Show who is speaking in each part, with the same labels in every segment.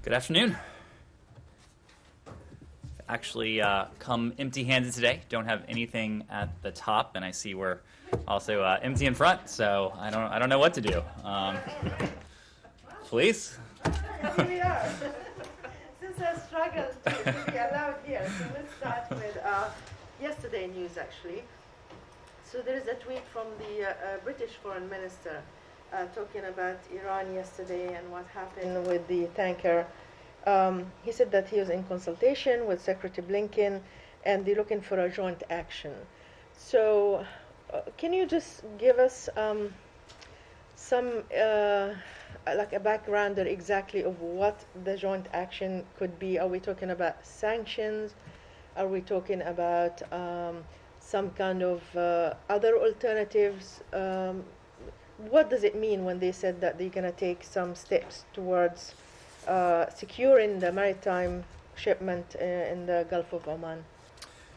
Speaker 1: Good afternoon. Actually, come empty-handed today. Don't have anything at the top, and I see we're also empty in front. So I don't know what to do. Please.
Speaker 2: Here we are. Since I struggled to be allowed here, so let's start with yesterday news actually. So there is a tweet from the British Foreign Minister talking about Iran yesterday and what happened with the tanker. He said that he was in consultation with Secretary Blinken and they're looking for a joint action. So can you just give us some like a background exactly of what the joint action could be? Are we talking about sanctions? Are we talking about some kind of other alternatives? What does it mean when they said that they're going to take some steps towards securing the maritime shipment in the Gulf of Oman?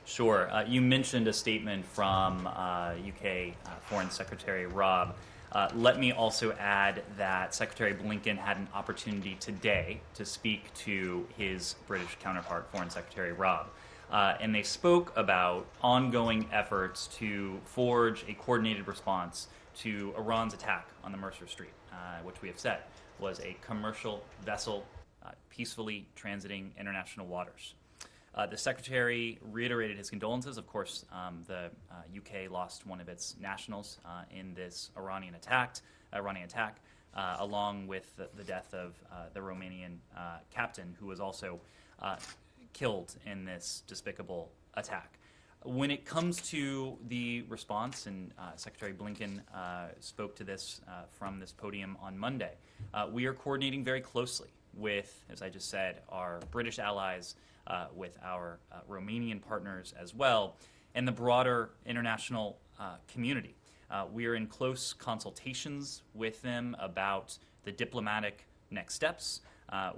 Speaker 1: Sure. You mentioned a statement from UK Foreign Secretary Rob. Let me also add that Secretary Blinken had an opportunity today to speak to his British counterpart, Foreign Secretary Rob. And they spoke about ongoing efforts to forge a coordinated response to Iran's attack on the Mercer Street, which we have said was a commercial vessel peacefully transiting international waters. The Secretary reiterated his condolences. Of course, the UK lost one of its nationals in this Iranian attack, along with the death of the Romanian captain, who was also killed in this despicable attack. When it comes to the response, and Secretary Blinken spoke to this from this podium on Monday, we are coordinating very closely with, as I just said, our British allies, with our Romanian partners as well, and the broader international community. We are in close consultations with them about the diplomatic next steps.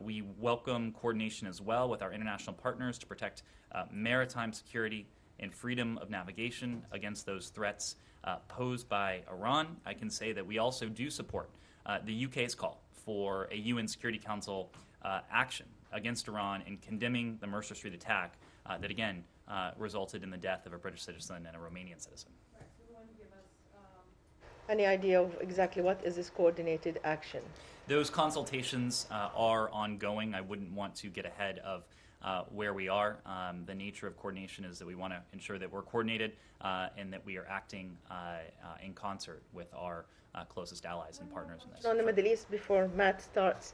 Speaker 1: We welcome coordination as well with our international partners to protect maritime security and freedom of navigation against those threats posed by Iran. I can say that we also do support the UK's call for a UN Security Council action against Iran in condemning the Mercer Street attack that, again, resulted in the death of a British citizen and a Romanian citizen.
Speaker 2: Right, so you want to give us any idea of exactly what is this coordinated action?
Speaker 1: Those consultations are ongoing. I wouldn't want to get ahead of where we are. The nature of coordination is that we want to ensure that we're coordinated and that we are acting in concert with our closest allies and partners in this.
Speaker 2: On the Middle East before Matt starts.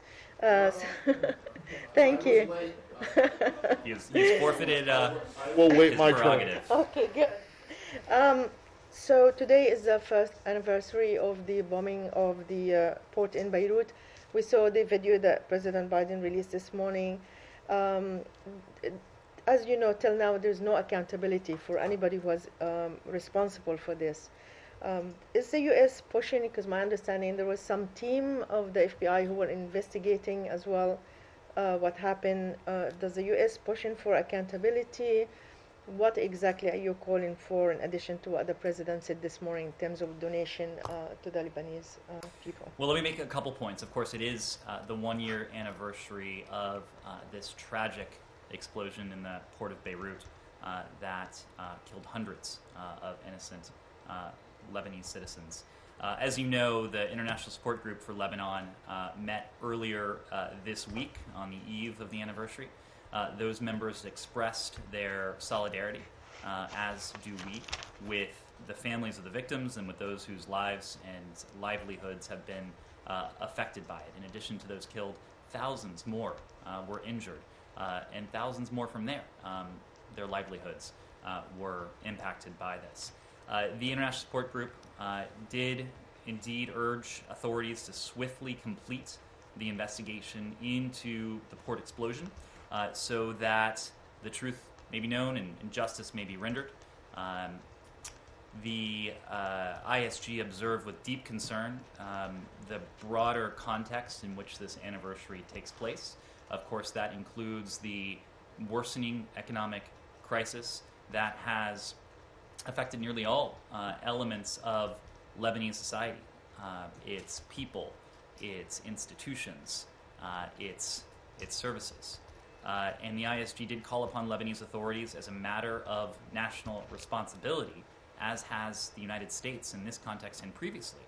Speaker 2: Thank you.
Speaker 1: He's forfeited
Speaker 3: We'll wait
Speaker 1: his
Speaker 3: my turn.
Speaker 1: prerogative.
Speaker 2: Okay, good. So today is the first anniversary of the bombing of the port in Beirut. We saw the video that President Biden released this morning. As you know, till now, there's no accountability for anybody who was responsible for this. Is the U.S. pushing, because my understanding there was some team of the FBI who were investigating as well what happened. Does the U.S. pushing for accountability? What exactly are you calling for in addition to what the President said this morning in terms of donation to the Lebanese people?
Speaker 1: Well, let me make a couple points. Of course, it is the one-year anniversary of this tragic explosion in the port of Beirut that killed hundreds of innocent Lebanese citizens. As you know, the International Support Group for Lebanon met earlier this week on the eve of the anniversary. Those members expressed their solidarity, as do we, with the families of the victims and with those whose lives and livelihoods have been affected by it. In addition to those killed, thousands more were injured, and thousands more from there. Their livelihoods were impacted by this. The International Support Group did indeed urge authorities to swiftly complete the investigation into the port explosion so that the truth may be known and justice may be rendered. The ISG observed with deep concern the broader context in which this anniversary takes place. Of course, that includes the worsening economic crisis that has affected nearly all elements of Lebanese society, its people, its institutions, its its services. And the ISG did call upon Lebanese authorities as a matter of national responsibility, as has the United States in this context and previously,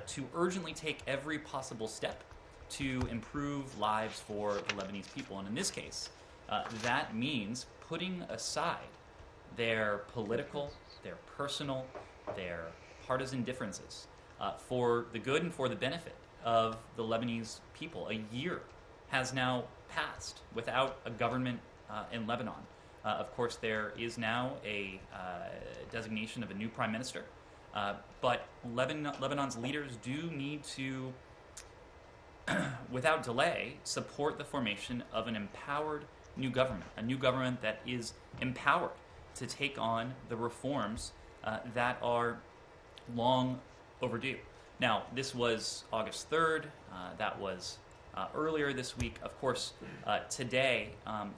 Speaker 1: to urgently take every possible step to improve lives for the Lebanese people. And in this case, that means putting aside their political, their personal, their partisan differences for the good and for the benefit of the Lebanese people. A year has now passed without a government in Lebanon. Of course, there is now a designation of a new prime minister, but Lebanon's leaders do need to, without delay, support the formation of an empowered new government, a new government that is empowered to take on the reforms that are long overdue. Now, this was August 3rd. That was earlier this week. Of course, today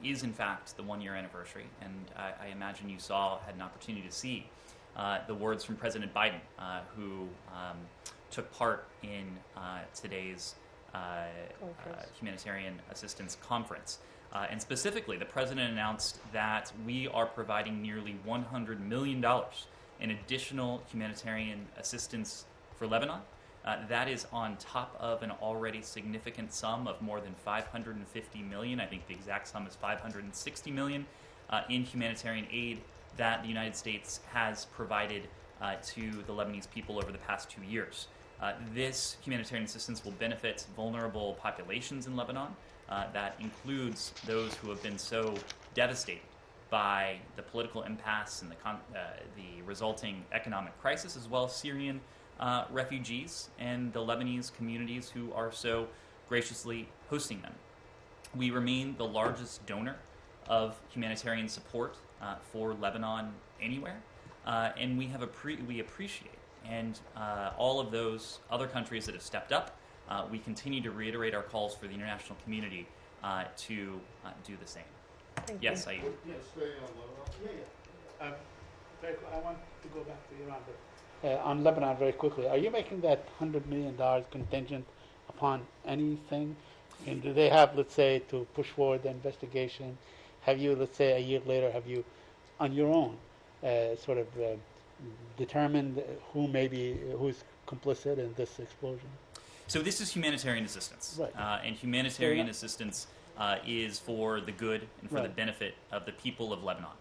Speaker 1: is in fact the one-year anniversary, and I imagine you had an opportunity to see the words from President Biden, who took part in today's humanitarian assistance conference. And specifically, the president announced that we are providing nearly $100 million in additional humanitarian assistance for Lebanon. That is on top of an already significant sum of more than $550 million. I think the exact sum is $560 million in humanitarian aid that the United States has provided to the Lebanese people over the past 2 years. This humanitarian assistance will benefit vulnerable populations in Lebanon. That includes those who have been so devastated by the political impasse and the resulting economic crisis, as well as Syrian refugees and the Lebanese communities who are so graciously hosting them. We remain the largest donor of humanitarian support for Lebanon anywhere, and we appreciate and all of those other countries that have stepped up. We continue to reiterate our calls for the international community to do the same. Yes, Saeed.
Speaker 3: Yes, stay on Lebanon.
Speaker 4: I want to go back to Iran, but on Lebanon very quickly. Are you making that $100 million contingent upon anything? And do they have, let's say, to push forward the investigation? Have you, let's say, a year later, have you, on your own, determined who's complicit in this explosion?
Speaker 1: So this is humanitarian assistance,
Speaker 4: Right.
Speaker 1: And humanitarian assistance is for the good and for the
Speaker 4: Right.
Speaker 1: benefit of the people of Lebanon.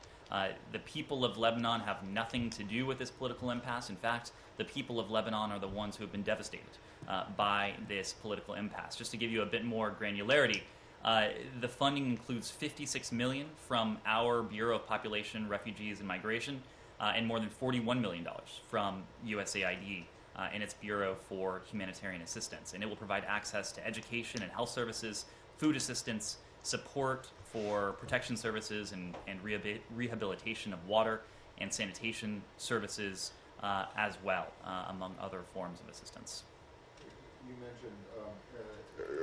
Speaker 1: The people of Lebanon have nothing to do with this political impasse. In fact, the people of Lebanon are the ones who have been devastated by this political impasse. Just to give you a bit more granularity, the funding includes $56 million from our Bureau of Population, Refugees, and Migration, and more than $41 million from USAID and its Bureau for Humanitarian Assistance. And it will provide access to education and health services, food assistance, support for protection services and rehabilitation of water and sanitation services as well, among other forms of assistance.
Speaker 3: You mentioned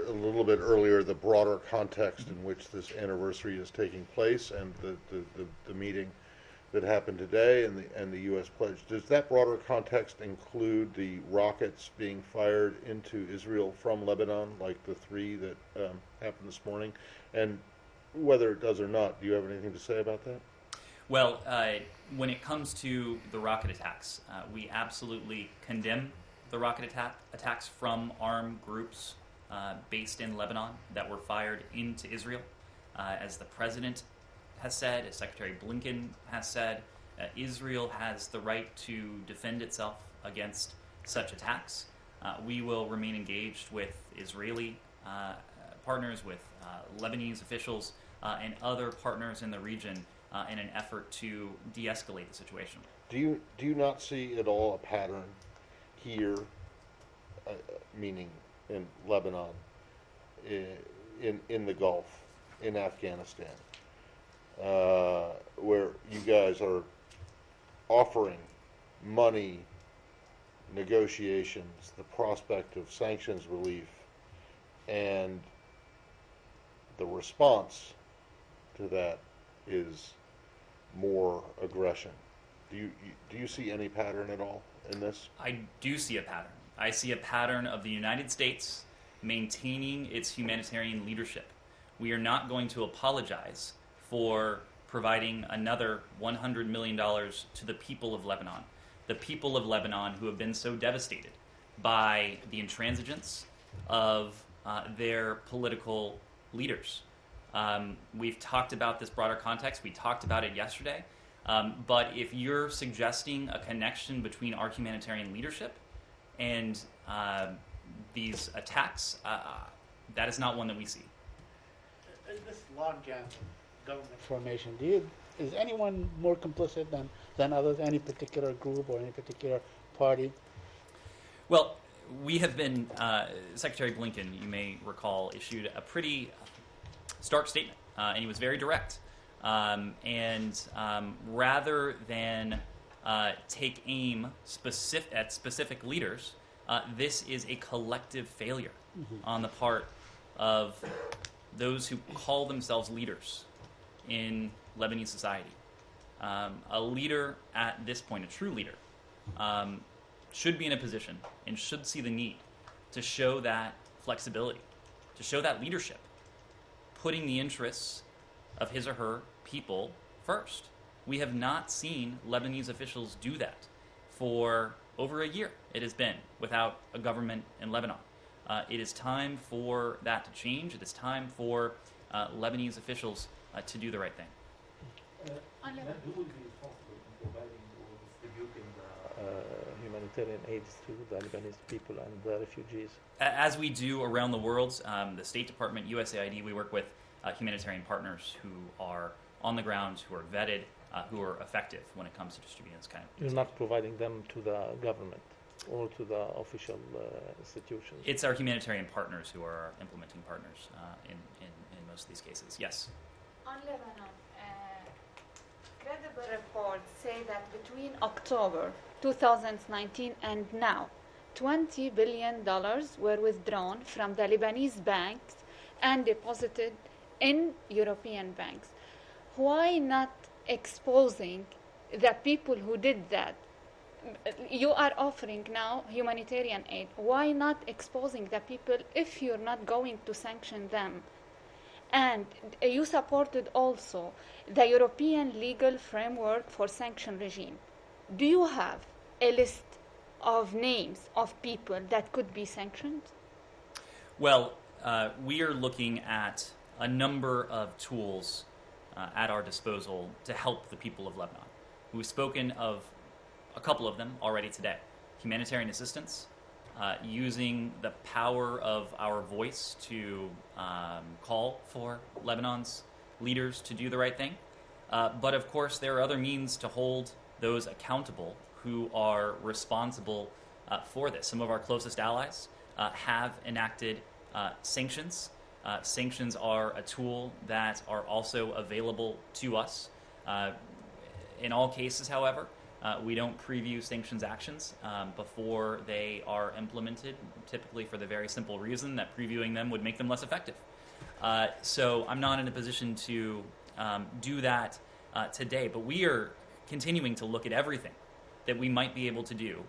Speaker 3: a little bit earlier the broader context in which this anniversary is taking place and the meeting that happened today and the U.S. pledge. Does that broader context include the rockets being fired into Israel from Lebanon, like the 3 that happened this morning? And whether it does or not, do you have anything to say about that?
Speaker 1: Well, when it comes to the rocket attacks, we absolutely condemn the rocket attacks from armed groups based in Lebanon that were fired into Israel. As the president has said, as Secretary Blinken has said, Israel has the right to defend itself against such attacks. We will remain engaged with Israeli partners, with Lebanese officials, and other partners in the region in an effort to de-escalate the situation.
Speaker 3: Do you not see at all a pattern here, meaning in Lebanon, in the Gulf, in Afghanistan, where you guys are offering money, negotiations, the prospect of sanctions relief, and the response to that is more aggression? Do you see any pattern at all in this?
Speaker 1: I do see a pattern. I see a pattern of the United States maintaining its humanitarian leadership We are not going to apologize for providing another $100 million to the people of Lebanon. The people of Lebanon who have been so devastated by the intransigence of their political leaders. We've talked about this broader context. We talked about it yesterday. But if you're suggesting a connection between our humanitarian leadership and these attacks, that is not one that we see.
Speaker 4: In this logjam government formation, is anyone more complicit than others, any particular group or any particular party?
Speaker 1: Well, we have been, Secretary Blinken, you may recall, issued a pretty stark statement, and he was very direct. Rather than take aim at specific leaders, this is a collective failure on the part of those who call themselves leaders in Lebanese society. A leader at this point, a true leader, should be in a position and should see the need to show that flexibility, to show that leadership, putting the interests of his or her people first. We have not seen Lebanese officials do that for over a year. It has been without a government in Lebanon. It is time for that to change. It is time for Lebanese officials to do the right thing.
Speaker 5: Who will be responsible in providing or distributing the humanitarian aids to the Lebanese people and the refugees?
Speaker 1: As we do around the world, the State Department, USAID, we work with humanitarian partners who are on the ground, who are vetted, who are effective when it comes to distributing this kind of.
Speaker 5: You're not providing them to the government or to the official institutions?
Speaker 1: It's our humanitarian partners who are our implementing partners in most of these cases, yes.
Speaker 6: On Lebanon, credible reports say that between October 2019 and now, $20 billion were withdrawn from the Lebanese banks and deposited in European banks. Why not exposing the people who did that? You are offering now humanitarian aid. Why not exposing the people if you're not going to sanction them? And you supported also the European legal framework for sanction regime. Do you have a list of names of people that could be sanctioned?
Speaker 1: Well, we are looking at a number of tools at our disposal to help the people of Lebanon. We've spoken of a couple of them already today. Humanitarian assistance, using the power of our voice to call for Lebanon's leaders to do the right thing. But of course, there are other means to hold those accountable who are responsible for this. Some of our closest allies have enacted sanctions. Sanctions are a tool that are also available to us. In all cases, however, we don't preview sanctions actions before they are implemented, typically for the very simple reason that previewing them would make them less effective. So I'm not in a position to do that today, but we are continuing to look at everything that we might be able to do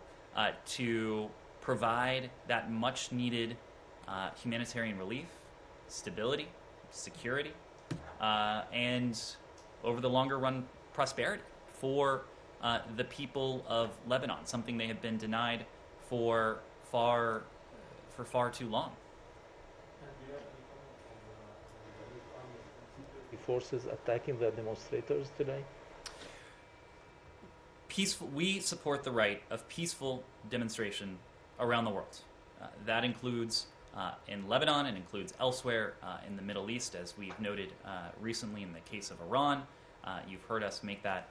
Speaker 1: to provide that much needed humanitarian relief, stability, security, and over the longer run, prosperity for the people of Lebanon, something they have been denied for far too long.
Speaker 5: Forces attacking the demonstrators today?
Speaker 1: We support the right of peaceful demonstration around the world. That includes in Lebanon and includes elsewhere in the Middle East, as we've noted recently in the case of Iran. You've heard us make that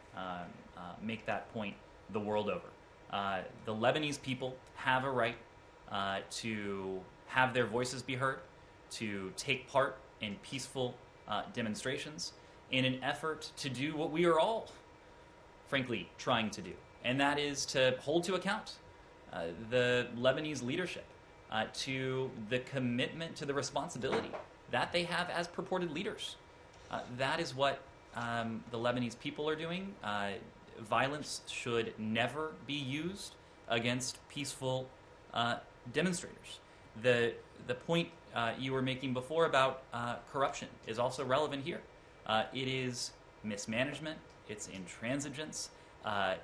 Speaker 1: point the world over. The Lebanese people have a right to have their voices be heard, to take part in peaceful demonstrations in an effort to do what we are all, frankly, trying to do, and that is to hold to account the Lebanese leadership to the commitment to the responsibility that they have as purported leaders. That is what the Lebanese people are doing. Violence should never be used against peaceful demonstrators. The point you were making before about corruption is also relevant here. It is mismanagement, it's intransigence,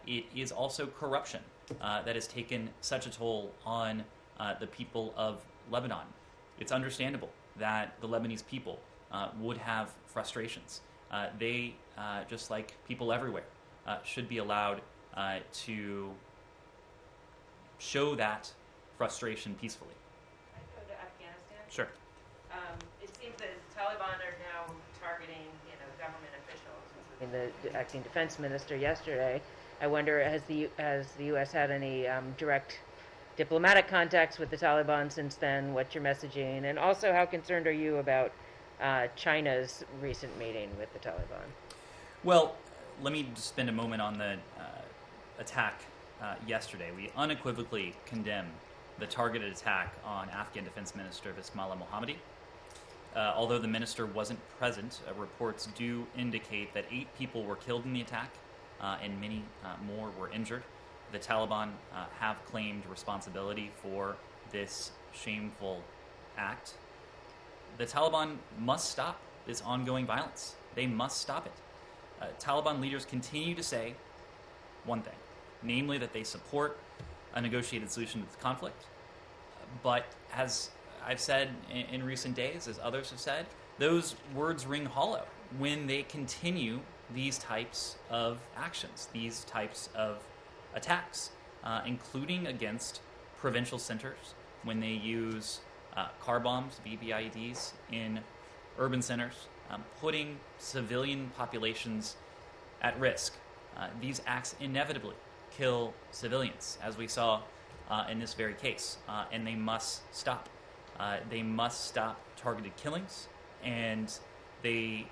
Speaker 1: it is also corruption that has taken such a toll on the people of Lebanon. It's understandable that the Lebanese people would have frustrations. They, just like people everywhere, should be allowed to show that frustration peacefully.
Speaker 7: I go to Afghanistan.
Speaker 1: Sure.
Speaker 7: It seems that Taliban are now targeting, government officials, including the acting defense minister yesterday. I wonder, has the U.S. had any direct diplomatic contacts with the Taliban since then? What's your messaging? And also, how concerned are you about China's recent meeting with the Taliban?
Speaker 1: Well, let me just spend a moment on the attack yesterday. We unequivocally condemn the targeted attack on Afghan Defense Minister Bismillah Mohammadi. Although the minister wasn't present, reports do indicate that 8 people were killed in the attack and many more were injured. The Taliban have claimed responsibility for this shameful act. The Taliban must stop this ongoing violence. They must stop it. Taliban leaders continue to say one thing, namely that they support a negotiated solution to the conflict. But as I've said in recent days, as others have said, those words ring hollow when they continue these types of actions, these types of attacks, including against provincial centers, when they use car bombs, BBIEDs, in urban centers, putting civilian populations at risk. These acts inevitably kill civilians, as we saw in this very case, and they must stop. They must stop targeted killings, and they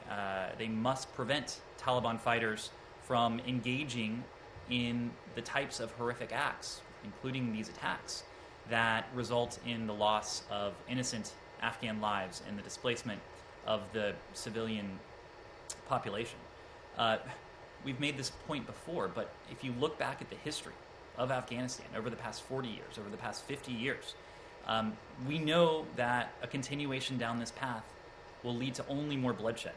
Speaker 1: must prevent Taliban fighters from engaging in the types of horrific acts, including these attacks, that result in the loss of innocent Afghan lives and the displacement of the civilian population. We've made this point before, but if you look back at the history of Afghanistan over the past 40 years, over the past 50 years, we know that a continuation down this path will lead to only more bloodshed.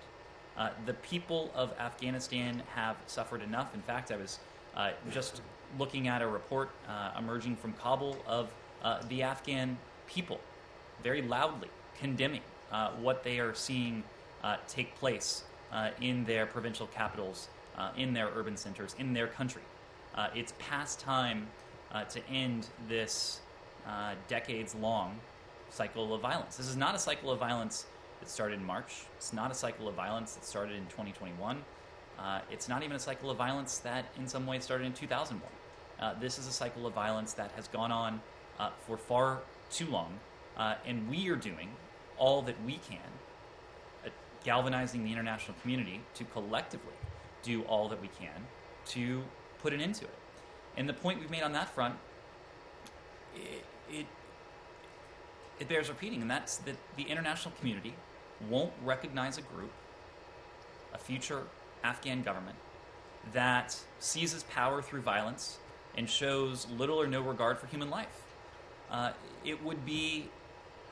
Speaker 1: The people of Afghanistan have suffered enough. In fact, I was just looking at a report emerging from Kabul of the Afghan people very loudly condemning what they are seeing take place in their provincial capitals, in their urban centers, in their country. It's past time to end this decades-long cycle of violence. This is not a cycle of violence that started in March. It's not a cycle of violence that started in 2021. It's not even a cycle of violence that in some ways started in 2001. This is a cycle of violence that has gone on for far too long, and we are doing all that we can, galvanizing the international community to collectively do all that we can to put an end to it. And the point we've made on that front, it bears repeating, and that's that the international community won't recognize a group, a future Afghan government, that seizes power through violence and shows little or no regard for human life. It would be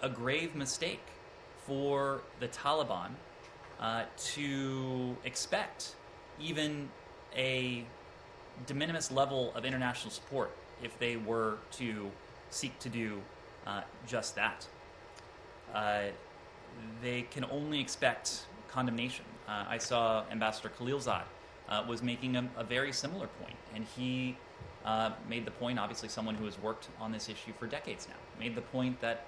Speaker 1: a grave mistake for the Taliban to expect even a de minimis level of international support if they were to seek to do just that. They can only expect condemnation. I saw Ambassador Khalilzad was making a very similar point, and he made the point, obviously someone who has worked on this issue for decades now, made the point that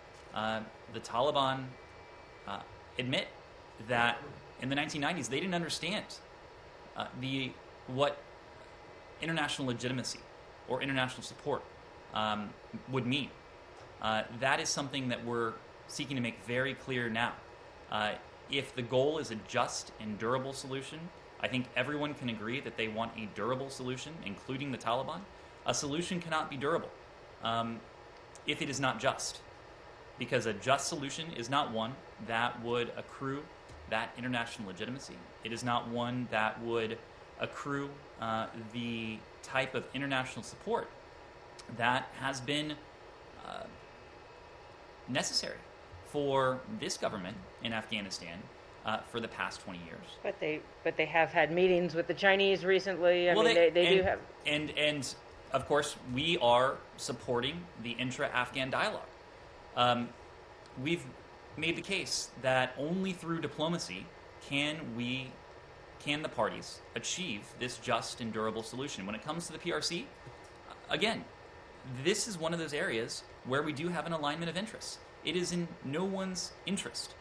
Speaker 1: the Taliban admit that in the 1990s they didn't understand what international legitimacy or international support would mean. That is something that we're seeking to make very clear now. If the goal is a just and durable solution, I think everyone can agree that they want a durable solution, including the Taliban. A solution cannot be durable if it is not just, because a just solution is not one that would accrue that international legitimacy. It is not one that would accrue the type of international support that has been necessary for this government in Afghanistan for the past 20 years.
Speaker 7: But they have had meetings with the Chinese recently. I mean, they do have.
Speaker 1: And of course, we are supporting the intra-Afghan dialogue. We've made the case that only through diplomacy can the parties achieve this just and durable solution. When it comes to the PRC, again, this is one of those areas where we do have an alignment of interests. It is in no one's interest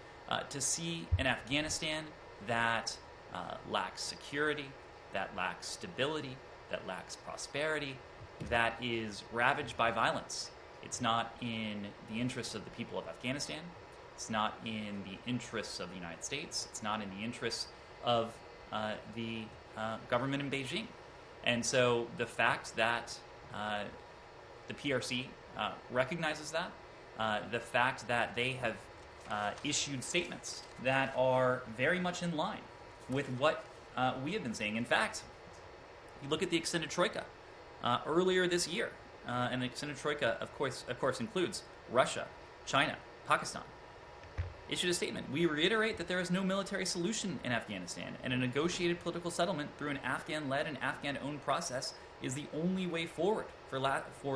Speaker 1: to see an Afghanistan that lacks security, that lacks stability, that lacks prosperity, that is ravaged by violence. It's not in the interests of the people of Afghanistan. It's not in the interests of the United States. It's not in the interests of the government in Beijing. And so the fact that the PRC recognizes that, the fact that they have issued statements that are very much in line with what we have been saying. In fact, you look at the extended troika earlier this year, and the extended troika, of course, includes Russia, China, Pakistan, issued a statement. We reiterate that there is no military solution in Afghanistan, and a negotiated political settlement through an Afghan-led and Afghan-owned process is the only way forward for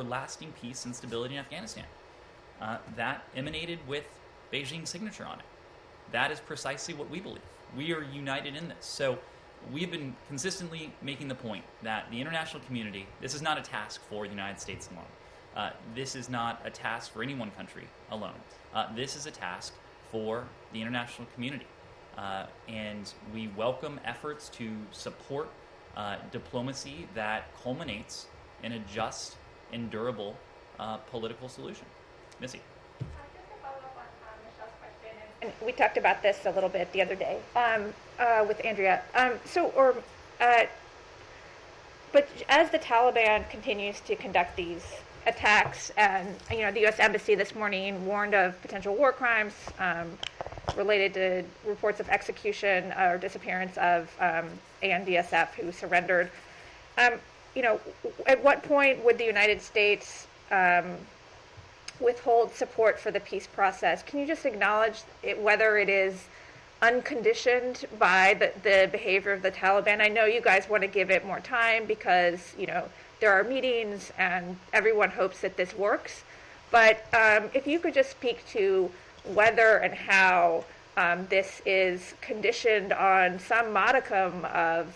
Speaker 1: lasting peace and stability in Afghanistan. That emanated with Beijing's signature on it. That is precisely what we believe. We are united in this. So we've been consistently making the point that the international community, this is not a task for the United States alone. This is not a task for any one country alone. This is a task for the international community. And we welcome efforts to support diplomacy that culminates in a just and durable political solution. Missy.
Speaker 8: Just to follow up on Michelle's question, and we talked about this a little bit the other day with Andrea. But as the Taliban continues to conduct these attacks, and the U.S. Embassy this morning warned of potential war crimes related to reports of execution or disappearance of ANDSF who surrendered. At what point would the United States withhold support for the peace process? Can you just acknowledge whether it is unconditioned by the behavior of the Taliban? I know you guys want to give it more time because, there are meetings and everyone hopes that this works. But if you could just speak to whether and how this is conditioned on some modicum of,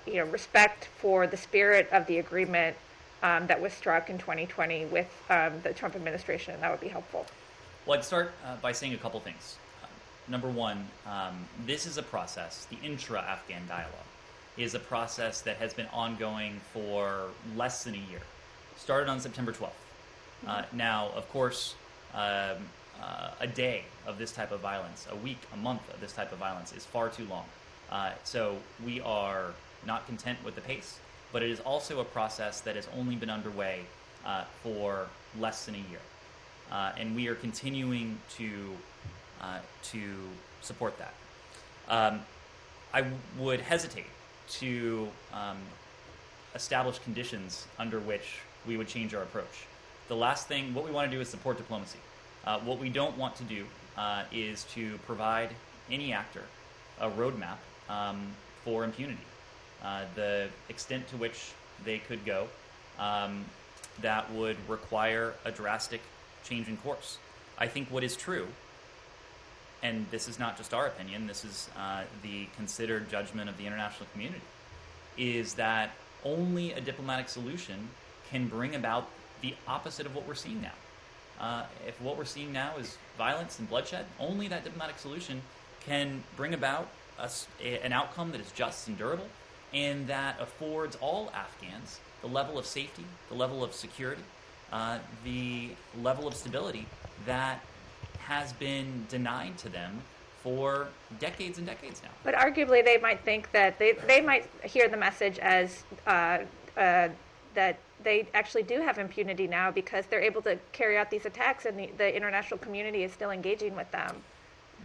Speaker 8: respect for the spirit of the agreement that was struck in 2020 with the Trump administration, that would be helpful.
Speaker 1: Well, I'd start by saying a couple things. Number one, this is a process, the intra-Afghan dialogue is a process that has been ongoing for less than a year. Started on September 12th. Now, of course, a day of this type of violence, a week, a month of this type of violence is far too long. So we are not content with the pace, but it is also a process that has only been underway for less than a year. And we are continuing to support that. I would hesitate to establish conditions under which we would change our approach. The last thing, what we want to do is support diplomacy. What we don't want to do is to provide any actor a roadmap for impunity. The extent to which they could go, that would require a drastic change in course. I think what is true, and this is not just our opinion, this is the considered judgment of the international community, is that only a diplomatic solution can bring about the opposite of what we're seeing now. If what we're seeing now is violence and bloodshed, only that diplomatic solution can bring about an outcome that is just and durable, and that affords all Afghans the level of safety, the level of security, the level of stability that has been denied to them for decades and decades now.
Speaker 8: But arguably they might think that they might hear the message as that they actually do have impunity now because they're able to carry out these attacks and the international community is still engaging with them.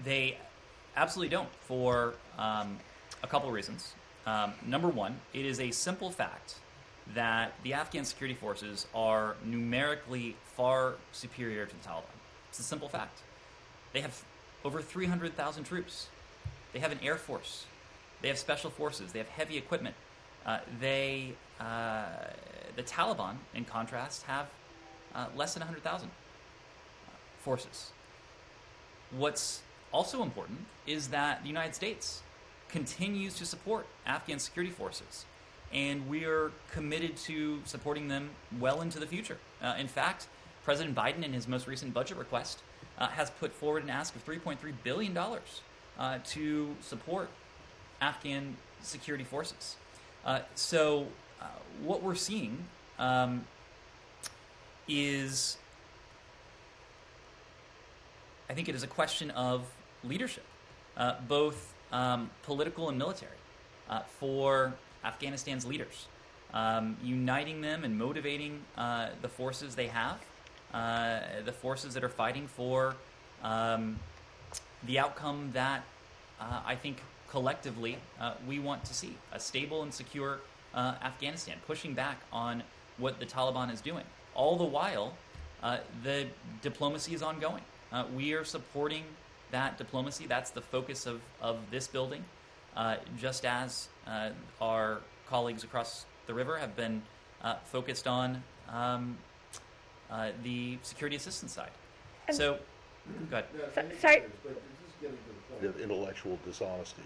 Speaker 1: They absolutely don't, for a couple of reasons. Number one, it is a simple fact that the Afghan security forces are numerically far superior to the Taliban. It's a simple fact. They have over 300,000 troops. They have an air force. They have special forces. They have heavy equipment. The Taliban, in contrast, have less than 100,000 forces. What's also important is that the United States continues to support Afghan security forces, and we are committed to supporting them well into the future. In fact, President Biden, in his most recent budget request, has put forward an ask of $3.3 billion to support Afghan security forces. So what we're seeing is, I think it is a question of leadership, both political and military, for Afghanistan's leaders, uniting them and motivating the forces they have, the forces that are fighting for the outcome that I think collectively we want to see, a stable and secure Afghanistan, pushing back on what the Taliban is doing. All the while, the diplomacy is ongoing. We are supporting that diplomacy. That's the focus of this building, just as our colleagues across the river have been focused on the security assistance side. So, go ahead.
Speaker 8: Sorry.
Speaker 3: But this is getting to the point of intellectual dishonesty.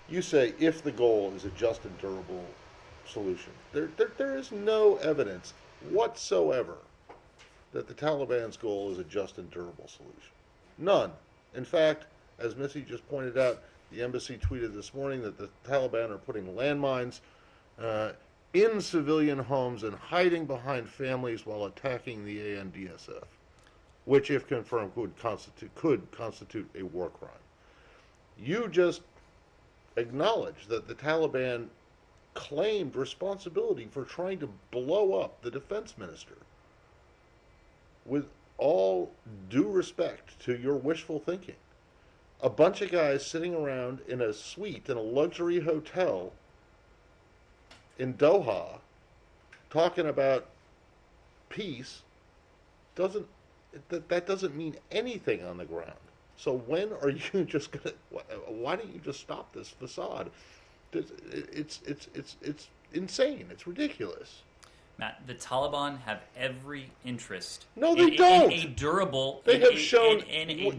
Speaker 3: You say if the goal is a just and durable solution. There is no evidence whatsoever that the Taliban's goal is a just and durable solution. None. In fact, as Missy just pointed out, the embassy tweeted this morning that the Taliban are putting landmines in civilian homes and hiding behind families while attacking the ANDSF, which, if confirmed, could constitute a war crime. You just acknowledge that the Taliban claimed responsibility for trying to blow up the defense minister. With all due respect to your wishful thinking, a bunch of guys sitting around in a suite in a luxury hotel in Doha talking about peace that doesn't mean anything on the ground. So when are you just gonna? Why don't you just stop this facade? It's insane. It's ridiculous.
Speaker 1: Matt, the Taliban have every interest.
Speaker 3: No, they
Speaker 1: in
Speaker 3: don't.
Speaker 1: a durable.
Speaker 3: They have shown.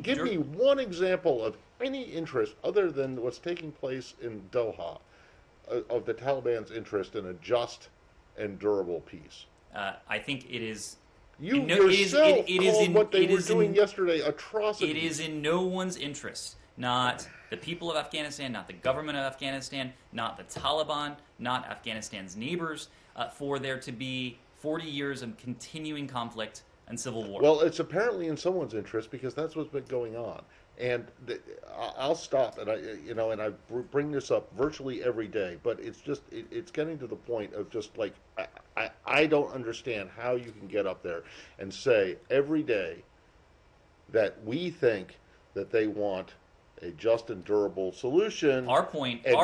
Speaker 1: Give
Speaker 3: me one example of any interest other than what's taking place in Doha, of the Taliban's interest in a just and durable peace.
Speaker 1: I think it is.
Speaker 3: You
Speaker 1: no,
Speaker 3: yourself called what they were doing yesterday atrocities.
Speaker 1: It is in no one's interest, not the people of Afghanistan, not the government of Afghanistan, not the Taliban, not Afghanistan's neighbors, for there to be 40 years of continuing conflict and civil war.
Speaker 3: Well, it's apparently in someone's interest because that's what's been going on. And I'll stop, and I bring this up virtually every day, but it's just it's getting to the point of just like I don't understand how you can get up there and say every day that we think that they want a just and durable solution,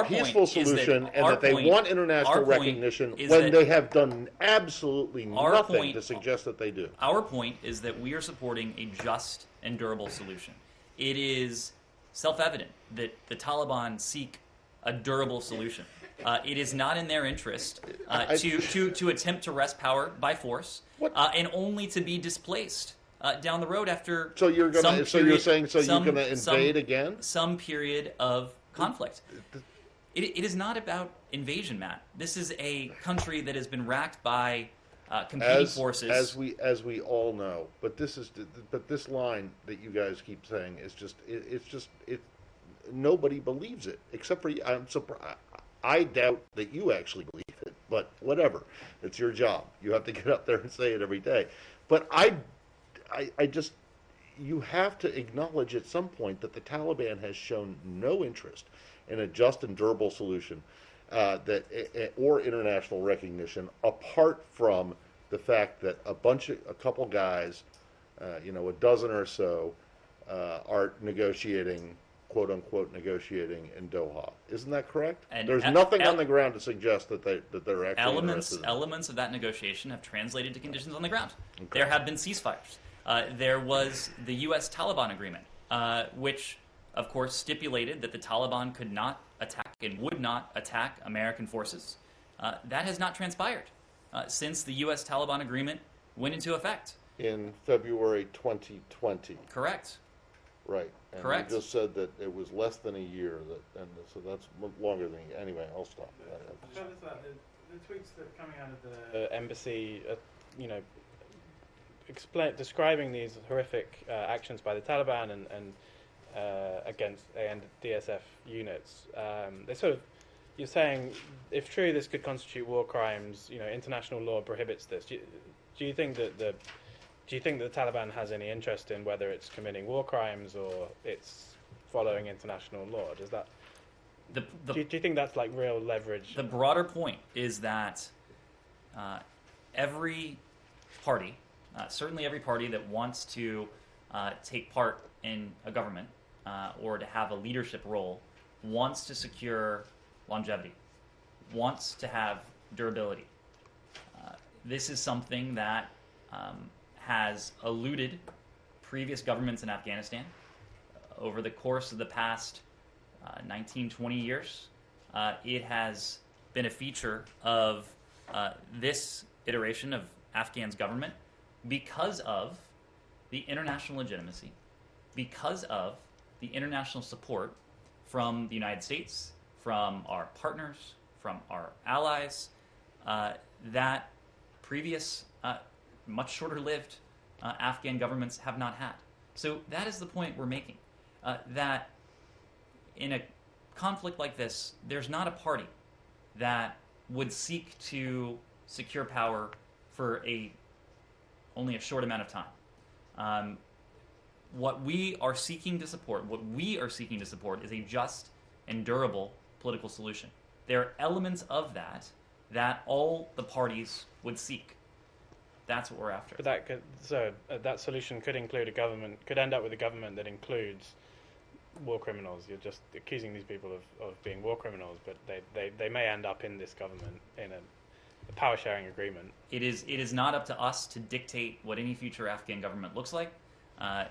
Speaker 3: peaceful solution, and that they want international recognition when they have done absolutely nothing to suggest that they do.
Speaker 1: Our point is that we are supporting a just and durable solution. It is self-evident that the Taliban seek a durable solution. It is not in their interest to attempt to wrest power by force, and only to be displaced down the road after.
Speaker 3: So you're going. So you're saying you're going to invade again?
Speaker 1: Some period of conflict. It is not about invasion, Matt. This is a country that has been racked by competing forces.
Speaker 3: As we all know, but this line that you guys keep saying is just nobody believes it except for you. I'm surprised. I doubt that you actually believe it, but whatever. It's your job. You have to get up there and say it every day. But I just, you have to acknowledge at some point that the Taliban has shown no interest in a just and durable solution or international recognition, apart from the fact that a couple guys, a dozen or so, are negotiating, quote unquote, negotiating in Doha. Isn't that correct?
Speaker 1: And
Speaker 3: there's nothing on the ground to suggest that they're actually
Speaker 1: elements of that negotiation have translated to conditions on the ground. Okay. There have been ceasefires. There was the U.S. Taliban agreement, which, of course, stipulated that the Taliban could not attack and would not attack American forces. That has not transpired since the U.S. Taliban agreement went into effect.
Speaker 3: In February 2020.
Speaker 1: Correct.
Speaker 3: Right. And
Speaker 1: Correct.
Speaker 3: you just said that it was less than a year, and so that's longer than a year. Anyway, I'll stop.
Speaker 9: The tweets that are coming out of the embassy, describing these horrific actions by the Taliban and against and DSF units. They sort of, you're saying, if true, this could constitute war crimes. International law prohibits this. Do you think that the Taliban has any interest in whether it's committing war crimes or it's following international law? Does that? Do you think that's like real leverage?
Speaker 1: The broader point is that every party, certainly every party that wants to take part in a government or to have a leadership role, wants to secure longevity, wants to have durability. This is something that has eluded previous governments in Afghanistan over the course of the past 19, 20 years. It has been a feature of this iteration of Afghan's government because of the international legitimacy, because of the international support from the United States, from our partners, from our allies, that previous, much shorter-lived Afghan governments have not had. So that is the point we're making, that in a conflict like this, there's not a party that would seek to secure power for only a short amount of time. What we are seeking to support is a just and durable political solution. There are elements of that all the parties would seek. That's what we're after.
Speaker 9: But that solution could include could end up with a government that includes war criminals. You're just accusing these people of being war criminals, but they may end up in this government in a power sharing agreement.
Speaker 1: It is not up to us to dictate what any future Afghan government looks like.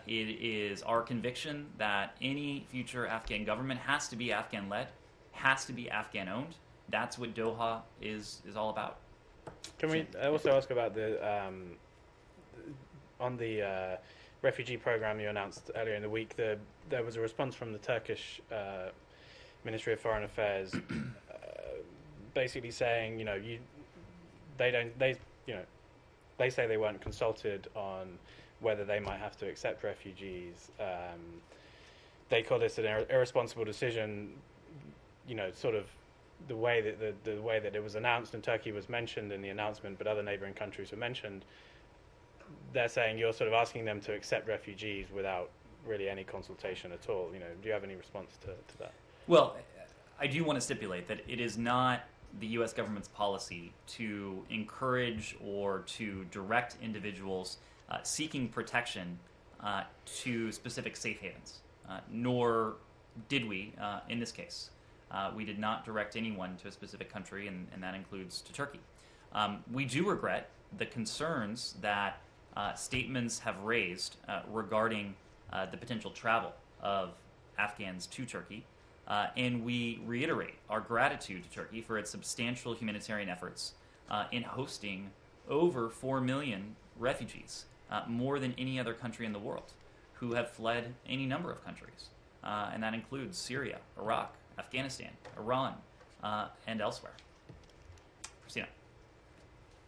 Speaker 1: It is our conviction that any future Afghan government has to be Afghan-led, has to be Afghan-owned. That's what Doha is all about.
Speaker 9: Can we also ask about on the refugee program you announced earlier in the week? There was a response from the Turkish Ministry of Foreign Affairs, basically saying, they say they weren't consulted on whether they might have to accept refugees. They call this an irresponsible decision. Sort of the way that it was announced, and Turkey was mentioned in the announcement, but other neighboring countries were mentioned. They're saying you're sort of asking them to accept refugees without really any consultation at all. Do you have any response to that?
Speaker 1: Well, I do want to stipulate that it is not the U.S. government's policy to encourage or to direct individuals seeking protection to specific safe havens, nor did we in this case. We did not direct anyone to a specific country, and that includes to Turkey. We do regret the concerns that statements have raised regarding the potential travel of Afghans to Turkey, and we reiterate our gratitude to Turkey for its substantial humanitarian efforts in hosting over 4 million refugees, more than any other country in the world, who have fled any number of countries, and that includes Syria, Iraq, Afghanistan, Iran, and elsewhere. Christina.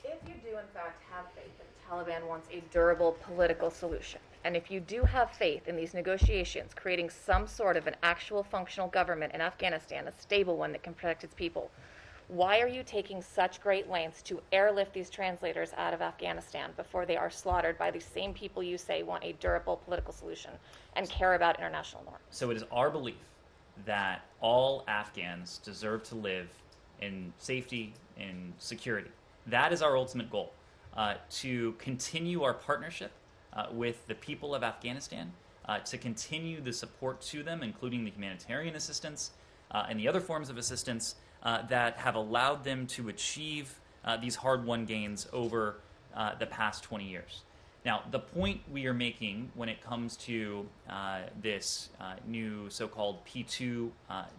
Speaker 8: If you do, in fact, have faith that the Taliban wants a durable political solution, and if you do have faith in these negotiations creating some sort of an actual functional government in Afghanistan, a stable one that can protect its people, why are you taking such great lengths to airlift these translators out of Afghanistan before they are slaughtered by the same people you say want a durable political solution and care about international norms?
Speaker 1: So it is our belief that all Afghans deserve to live in safety and security. That is our ultimate goal, to continue our partnership with the people of Afghanistan, to continue the support to them, including the humanitarian assistance and the other forms of assistance that have allowed them to achieve these hard-won gains over the past 20 years. Now, the point we are making when it comes to this new so-called P2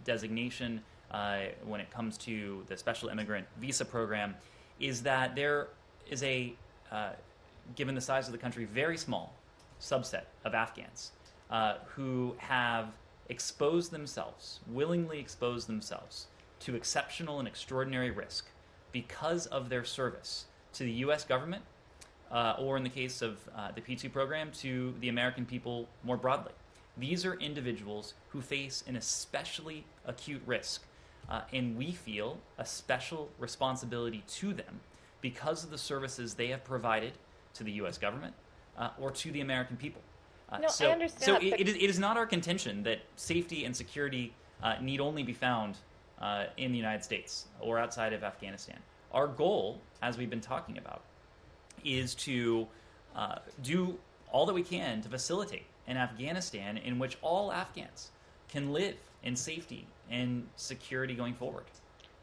Speaker 1: designation, when it comes to the special immigrant visa program, is that there is a, given the size of the country, very small subset of Afghans who have exposed themselves, willingly exposed themselves to exceptional and extraordinary risk because of their service to the U.S. government, or in the case of the P2 program, to the American people more broadly. These are individuals who face an especially acute risk, and we feel a special responsibility to them because of the services they have provided to the U.S. government or to the American people.
Speaker 8: No, I understand
Speaker 1: So
Speaker 8: that,
Speaker 1: it is not our contention that safety and security need only be found in the United States or outside of Afghanistan. Our goal, as we've been talking about, is to do all that we can to facilitate an Afghanistan in which all Afghans can live in safety and security going forward.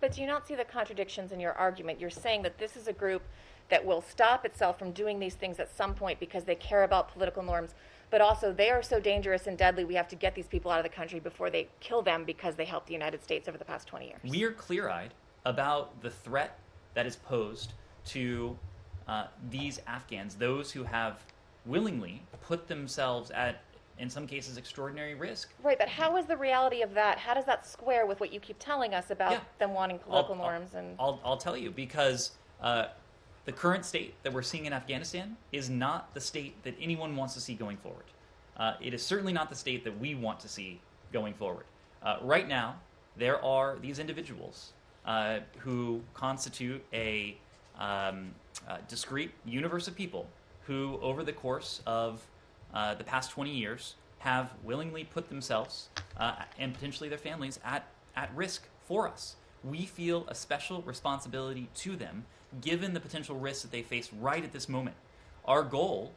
Speaker 8: But do you not see the contradictions in your argument? You're saying that this is a group that will stop itself from doing these things at some point because they care about political norms, but also they are so dangerous and deadly, we have to get these people out of the country before they kill them because they helped the United States over the past 20 years.
Speaker 1: We are clear-eyed about the threat that is posed to these Afghans, those who have willingly put themselves at, in some cases, extraordinary risk.
Speaker 8: Right, but how is the reality of that? How does that square with what you keep telling us about
Speaker 1: Yeah.
Speaker 8: them wanting political norms? And
Speaker 1: I'll tell you, because the current state that we're seeing in Afghanistan is not the state that anyone wants to see going forward. It is certainly not the state that we want to see going forward. Right now, there are these individuals who constitute a discrete universe of people who, over the course of the past 20 years, have willingly put themselves and potentially their families at risk for us. We feel a special responsibility to them, given the potential risks that they face right at this moment. Our goal,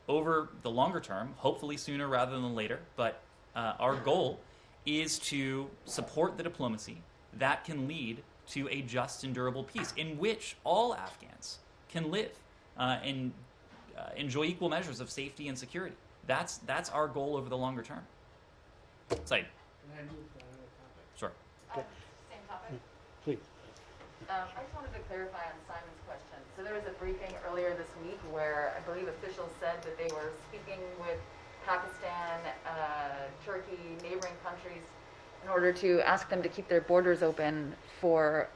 Speaker 1: over the longer term, hopefully sooner rather than later, but our goal is to support the diplomacy that can lead to a just and durable peace in which all Afghans can live and enjoy equal measures of safety and security. That's our goal over the longer term. Said.
Speaker 4: Can I move to another topic?
Speaker 1: Sure.
Speaker 6: Same topic.
Speaker 4: Please.
Speaker 10: I just wanted to clarify on Simon's question. So there was a briefing earlier this week where I believe officials said that they were speaking with Pakistan, Turkey, neighboring countries in order to ask them to keep their borders open for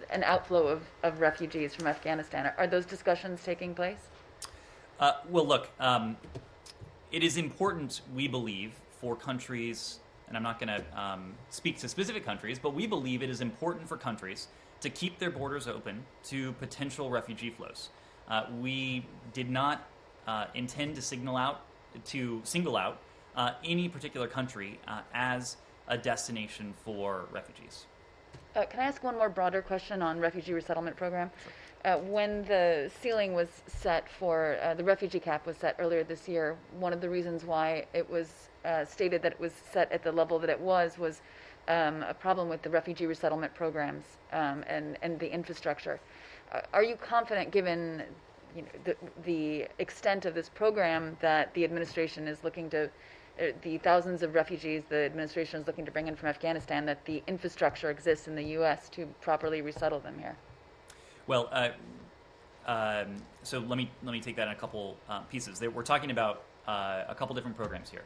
Speaker 10: an outflow of refugees from Afghanistan. Are those discussions taking place?
Speaker 1: Well, look, it is important, we believe, for countries, and I'm not going to speak to specific countries, but we believe it is important for countries to keep their borders open to potential refugee flows. We did not intend to single out any particular country as a destination for refugees.
Speaker 10: Can I ask one more broader question on refugee resettlement program? When the ceiling was set for, the refugee cap was set earlier this year, one of the reasons why it was stated that it was set at the level that it was a problem with the refugee resettlement programs and the infrastructure. Are you confident, given the extent of this program, that the administration is looking to, the thousands of refugees the administration is looking to bring in from Afghanistan, that the infrastructure exists in the U.S. to properly resettle them here?
Speaker 1: Well, so let me take that in a couple pieces. We're talking about a couple different programs here.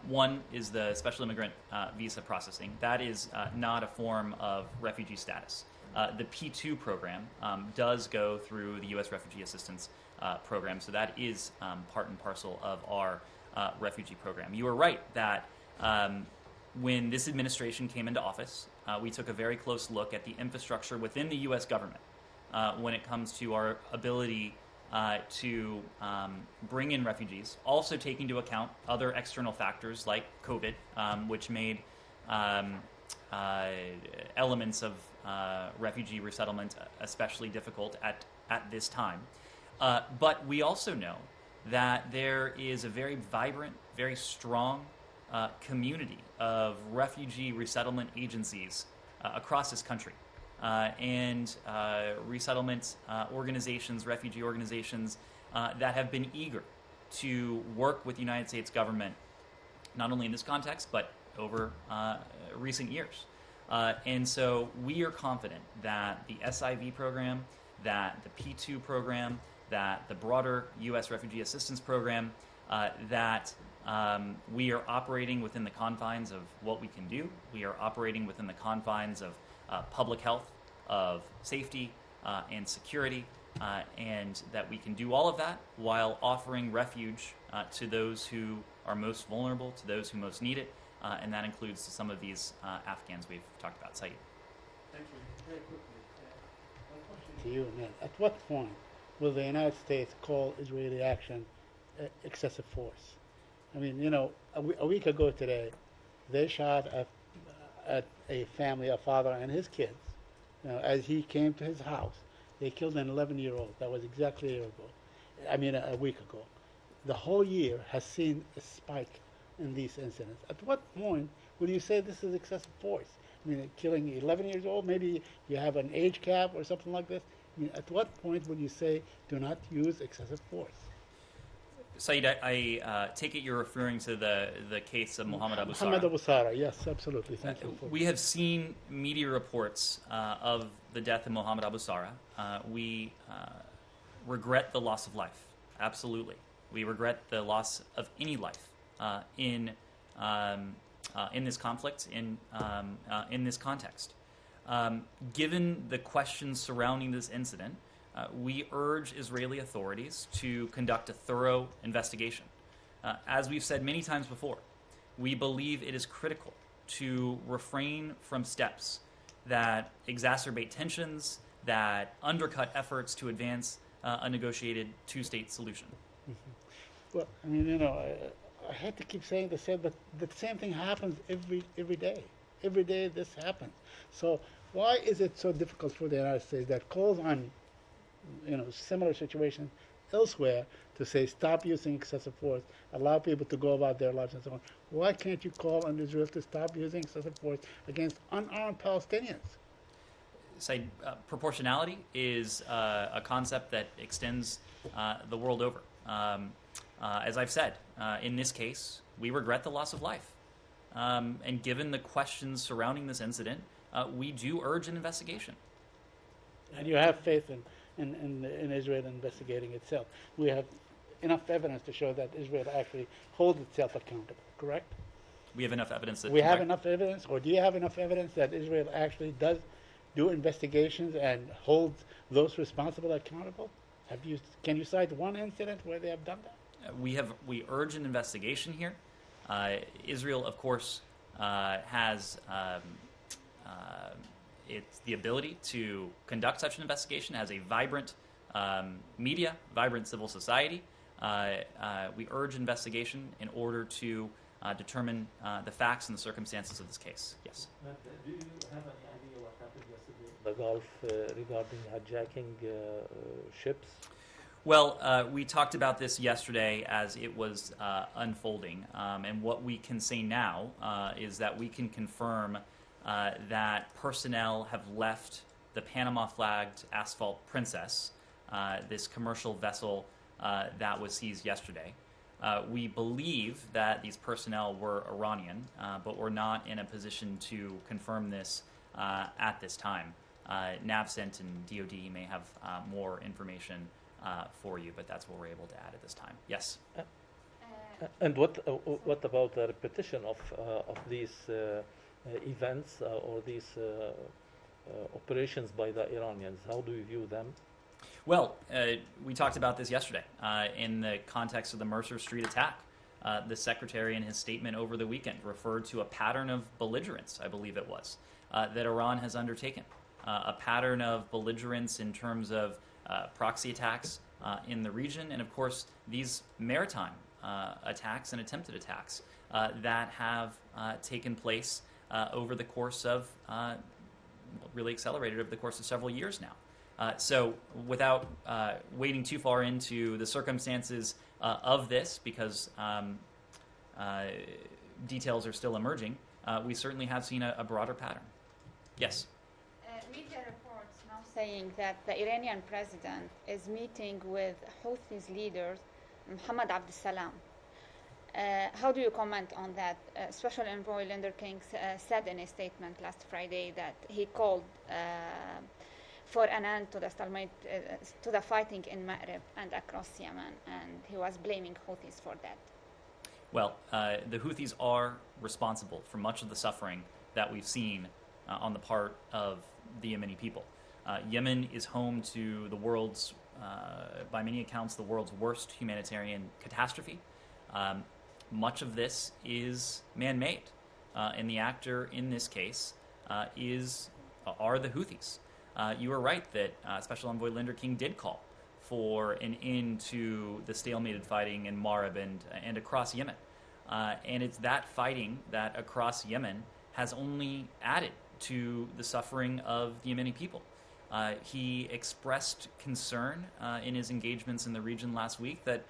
Speaker 1: One is the special immigrant visa processing. That is not a form of refugee status. The P2 program does go through the U.S. Refugee Assistance Program, so that is part and parcel of our refugee program. You are right that when this administration came into office, we took a very close look at the infrastructure within the U.S. government when it comes to our ability to bring in refugees, also taking into account other external factors like COVID, which made elements of refugee resettlement especially difficult at this time. But we also know that there is a very vibrant, very strong community of refugee resettlement agencies across this country. and resettlement organizations, refugee organizations that have been eager to work with the United States government, not only in this context, but over recent years. And so we are confident that the SIV program, that the P2 program, that the broader U.S. Refugee Assistance Program, that we are operating within the confines of what we can do. We are operating within the confines of public health, of safety, and security, and that we can do all of that while offering refuge to those who are most vulnerable, to those who most need it, and that includes some of these Afghans we've talked about. Saeed.
Speaker 4: Thank you. Very quickly, one question to you, Ned. At what point will the United States call Israeli action excessive force? I mean, you know, a week ago today, they shot at a family, a father and his kids. You know, as he came to his house, they killed an 11-year-old. That was exactly a year ago. I mean, a week ago. The whole year has seen a spike in these incidents. At what point will you say this is excessive force? I mean, killing 11 years old, maybe you have an age cap or something like this. I mean, at what point will you say do not use excessive force?
Speaker 1: Saeed, I take it you're referring to the case of Mohammed Abu Sarah.
Speaker 4: Mohammed Abu Sarah, yes, absolutely. Thank you.
Speaker 1: We have seen media reports of the death of Mohammed Abu Sarah. We regret the loss of life, absolutely. We regret the loss of any life in this conflict, in this context. Given the questions surrounding this incident, we urge Israeli authorities to conduct a thorough investigation. As we've said many times before, we believe it is critical to refrain from steps that exacerbate tensions, that undercut efforts to advance a negotiated two-state solution.
Speaker 4: Mm-hmm. Well, I mean, you know, I hate to keep saying the same, but the same thing happens every day. Every day this happens. So why is it so difficult for the United States that calls on, you know, similar situations elsewhere to say stop using excessive force, allow people to go about their lives and so on? Why can't you call on Israel to stop using excessive force against unarmed Palestinians?
Speaker 1: Say, proportionality is a concept that extends the world over. As I've said, in this case, we regret the loss of life. And given the questions surrounding this incident, we do urge an investigation.
Speaker 4: And you have faith in Israel investigating itself. We have enough evidence to show that Israel actually holds itself accountable, correct?
Speaker 1: We have enough evidence that...
Speaker 4: We have enough evidence, or do you have enough evidence that Israel actually does do investigations and holds those responsible accountable? Can you cite one incident where they have done that?
Speaker 1: We urge an investigation here. Israel, of course, has it's the ability to conduct such an investigation, has a vibrant media, vibrant civil society. We urge investigation in order to determine the facts and the circumstances of this case. Yes.
Speaker 5: Do you have any idea what happened yesterday in the Gulf regarding hijacking ships?
Speaker 1: Well, we talked about this yesterday as it was unfolding, and what we can say now is that we can confirm that personnel have left the Panama-flagged Asphalt Princess, this commercial vessel that was seized yesterday. We believe that these personnel were Iranian, but we're not in a position to confirm this at this time. NAVCENT and DoD may have more information for you, but that's what we're able to add at this time. Yes.
Speaker 5: And what about the repetition of these events or these operations by the Iranians? How do you view them?
Speaker 1: Well, we talked about this yesterday in the context of the Mercer Street attack. The secretary in his statement over the weekend referred to a pattern of belligerence, I believe it was, that Iran has undertaken. A pattern of belligerence in terms of proxy attacks in the region, and of course these maritime attacks and attempted attacks that have taken place over the course of, really accelerated over the course of several years now. So without wading too far into the circumstances of this, because details are still emerging, we certainly have seen a broader pattern. Yes?
Speaker 6: Media saying that the Iranian president is meeting with Houthis leaders, Mohammed Abdel Salam. How do you comment on that? Special Envoy Linder King said in a statement last Friday that he called for an end to the stalemate, to the fighting in Ma'rib and across Yemen, and he was blaming Houthis for that.
Speaker 1: Well, the Houthis are responsible for much of the suffering that we've seen on the part of the Yemeni people. Yemen is home to the world's, by many accounts, the world's worst humanitarian catastrophe. Much of this is man-made, and the actor in this case are the Houthis. You are right that Special Envoy Linder King did call for an end to the stalemated fighting in Marib and across Yemen. And it's that fighting that across Yemen has only added to the suffering of the Yemeni people. He expressed concern in his engagements in the region last week that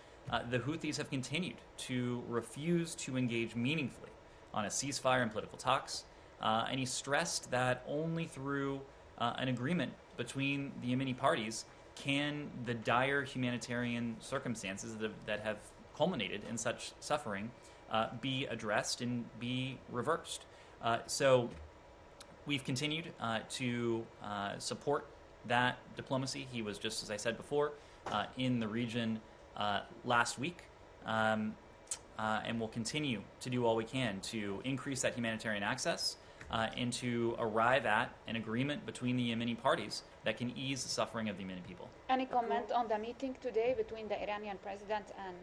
Speaker 1: the Houthis have continued to refuse to engage meaningfully on a ceasefire and political talks. And he stressed that only through an agreement between the Yemeni parties can the dire humanitarian circumstances that have culminated in such suffering be addressed and be reversed. So we've continued to support that diplomacy. He was, just as I said before, in the region last week, and we'll continue to do all we can to increase that humanitarian access and to arrive at an agreement between the Yemeni parties that can ease the suffering of the Yemeni people.
Speaker 6: Any comment on the meeting today between the Iranian president and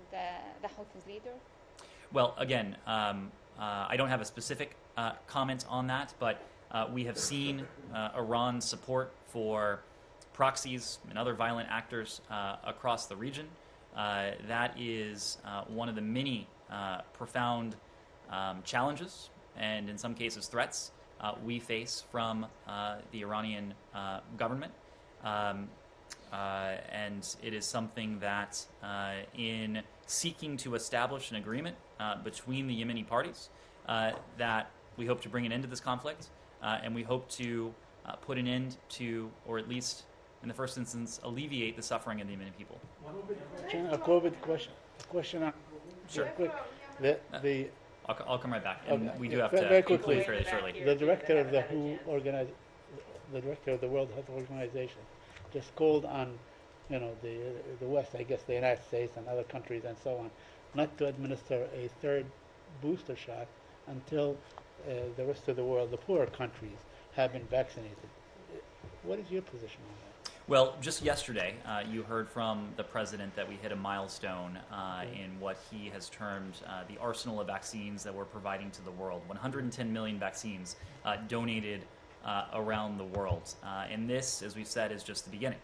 Speaker 6: the Houthis leader?
Speaker 1: Well, again, I don't have a specific comment on that, but we have seen Iran's support for proxies and other violent actors across the region. That is one of the many profound challenges and, in some cases, threats we face from the Iranian government. And it is something that, in seeking to establish an agreement between the Yemeni parties, that we hope to bring an end to this conflict, and we hope to put an end to, or at least in the first instance, alleviate the suffering of the Yemeni people.
Speaker 4: A COVID question.
Speaker 1: Sure.
Speaker 4: Quick.
Speaker 1: I'll come right back, and
Speaker 4: Okay.
Speaker 1: we do have
Speaker 4: Very
Speaker 1: to
Speaker 4: quickly.
Speaker 1: conclude fairly shortly.
Speaker 4: The director of the the director of the World Health Organization, just called on, the West, I guess the United States and other countries and so on, not to administer a third booster shot until the rest of the world, the poorer countries, have been vaccinated. What is your position on that?
Speaker 1: Well, just yesterday, you heard from the president that we hit a milestone in what he has termed the arsenal of vaccines that we're providing to the world. 110 million vaccines donated around the world. And this, as we've said, is just the beginning.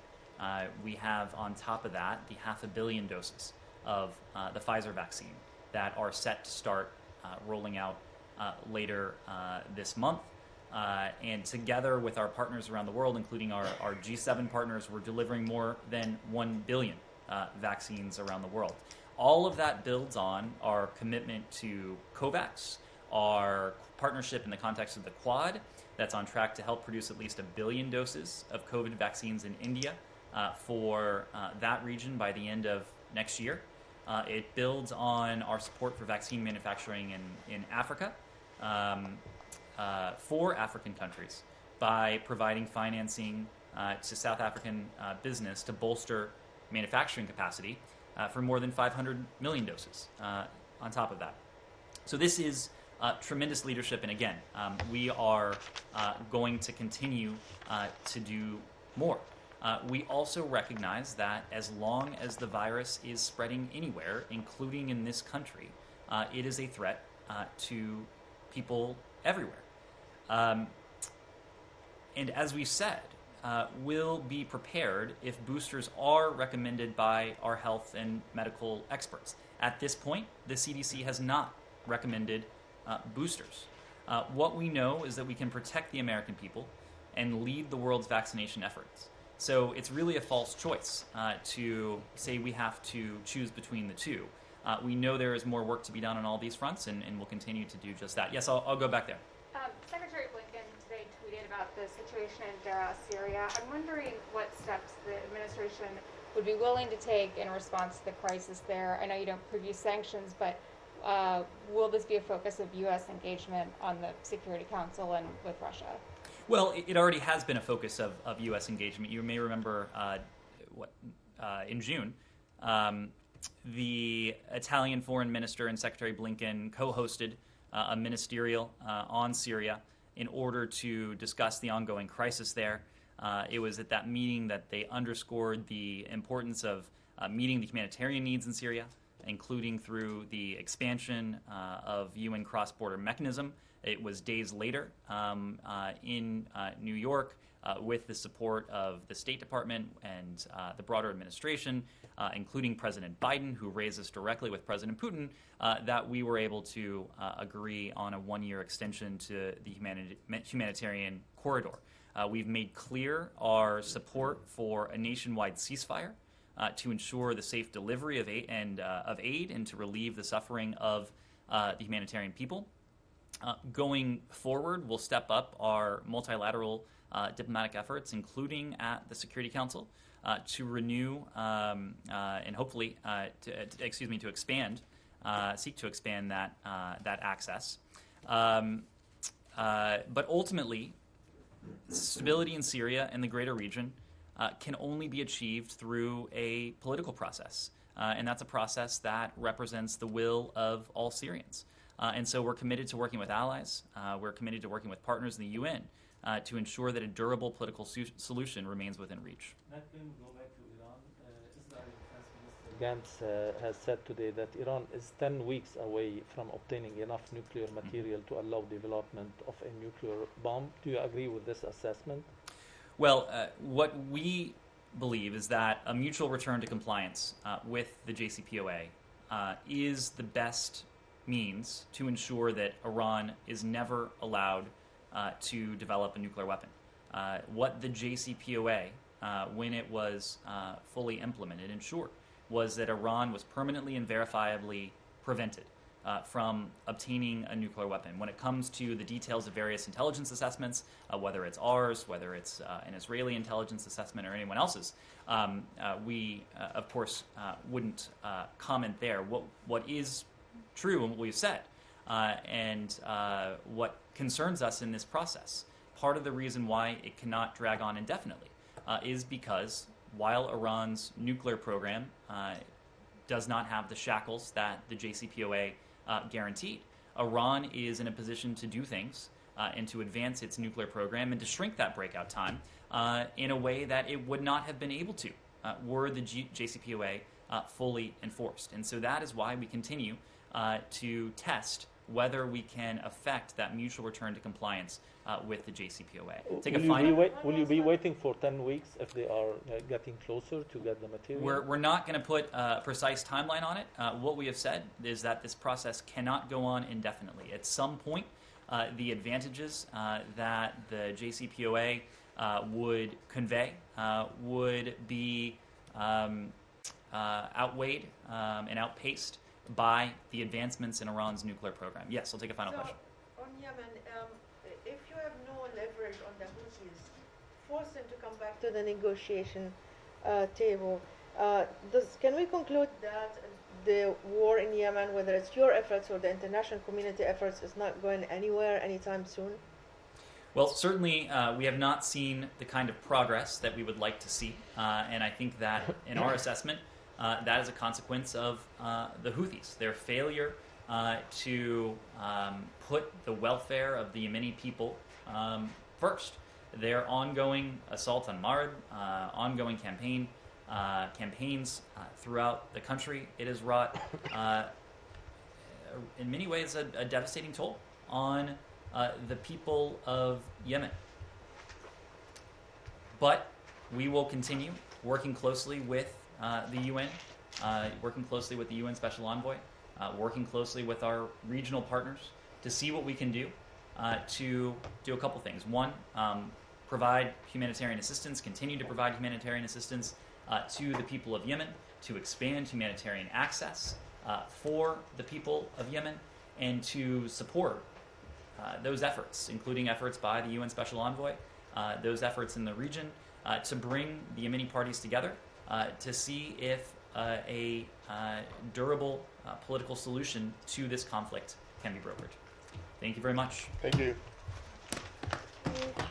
Speaker 1: We have, on top of that, the 500 million doses of the Pfizer vaccine that are set to start rolling out later this month. And together with our partners around the world, including our G7 partners, we're delivering more than 1 billion vaccines around the world. All of that builds on our commitment to COVAX, our partnership in the context of the Quad, that's on track to help produce at least 1 billion doses of COVID vaccines in India for that region by the end of next year. It builds on our support for vaccine manufacturing in Africa. For African countries by providing financing to South African business to bolster manufacturing capacity for more than 500 million doses on top of that. So this is tremendous leadership, and again, we are going to continue to do more. We also recognize that as long as the virus is spreading anywhere, including in this country, it is a threat to people everywhere. And as we said, we'll be prepared if boosters are recommended by our health and medical experts. At this point, the CDC has not recommended boosters. What we know is that we can protect the American people and lead the world's vaccination efforts. So it's really a false choice to say we have to choose between the two. We know there is more work to be done on all these fronts, and we'll continue to do just that. Yes, I'll go back there.
Speaker 6: Secretary Blinken today tweeted about the situation in Daraa, Syria. I'm wondering what steps the administration would be willing to take in response to the crisis there. I know you don't preview sanctions, but will this be a focus of U.S. engagement on the Security Council and with Russia?
Speaker 1: Well, it already has been a focus of U.S. engagement. You may remember in June, the Italian Foreign Minister and Secretary Blinken co-hosted a ministerial on Syria in order to discuss the ongoing crisis there. It was at that meeting that they underscored the importance of meeting the humanitarian needs in Syria, including through the expansion of UN cross-border mechanism. It was days later in New York with the support of the State Department and the broader administration, including President Biden, who raised this directly with President Putin, that we were able to agree on a one-year extension to the humanitarian corridor. We've made clear our support for a nationwide ceasefire to ensure the safe delivery of aid and to relieve the suffering of the humanitarian people. Going forward, we'll step up our multilateral diplomatic efforts, including at the Security Council, to renew and hopefully to expand, seek to expand that access. But ultimately, stability in Syria and the greater region can only be achieved through a political process, and that's a process that represents the will of all Syrians. And so we're committed to working with allies. We're committed to working with partners in the UN to ensure that a durable political solution remains within reach.
Speaker 5: Let me go back to Iran. Israeli Defense Minister Gantz has said today that Iran is 10 weeks away from obtaining enough nuclear material to allow development of a nuclear bomb. Do you agree with this assessment?
Speaker 1: Well, what we believe is that a mutual return to compliance with the JCPOA is the best means to ensure that Iran is never allowed to develop a nuclear weapon. What the JCPOA, when it was fully implemented, ensured was that Iran was permanently and verifiably prevented from obtaining a nuclear weapon. When it comes to the details of various intelligence assessments, whether it's ours, whether it's an Israeli intelligence assessment or anyone else's, we, of course, wouldn't comment there. What is true and what we've said, and what concerns us in this process, part of the reason why it cannot drag on indefinitely is because while Iran's nuclear program does not have the shackles that the JCPOA guaranteed, Iran is in a position to do things and to advance its nuclear program and to shrink that breakout time in a way that it would not have been able to were the JCPOA fully enforced. And so that is why we continue to test whether we can affect that mutual return to compliance with the JCPOA.
Speaker 5: Will you be waiting for 10 weeks if they are getting closer to get the material?
Speaker 1: We're not going to put a precise timeline on it. What we have said is that this process cannot go on indefinitely. At some point, the advantages that the JCPOA would convey would be outweighed and outpaced by the advancements in Iran's nuclear program. Yes, I'll take a final question.
Speaker 2: On Yemen, if you have no leverage on the Houthis, force them to come back to the negotiation table, can we conclude that the war in Yemen, whether it's your efforts or the international community efforts, is not going anywhere anytime soon?
Speaker 1: Well, certainly we have not seen the kind of progress that we would like to see, and I think that in our assessment, that is a consequence of the Houthis, their failure to put the welfare of the Yemeni people first. Their ongoing assault on Marib, ongoing campaigns throughout the country, it has wrought, in many ways, a devastating toll on the people of Yemen. But we will continue working closely with the UN, working closely with the UN Special Envoy, working closely with our regional partners to see what we can do to do a couple things. One, provide humanitarian assistance, continue to provide humanitarian assistance to the people of Yemen, to expand humanitarian access for the people of Yemen, and to support those efforts, including efforts by the UN Special Envoy, those efforts in the region, to bring the Yemeni parties together to see if a durable political solution to this conflict can be brokered. Thank you very much.
Speaker 3: Thank you.
Speaker 8: Thank you.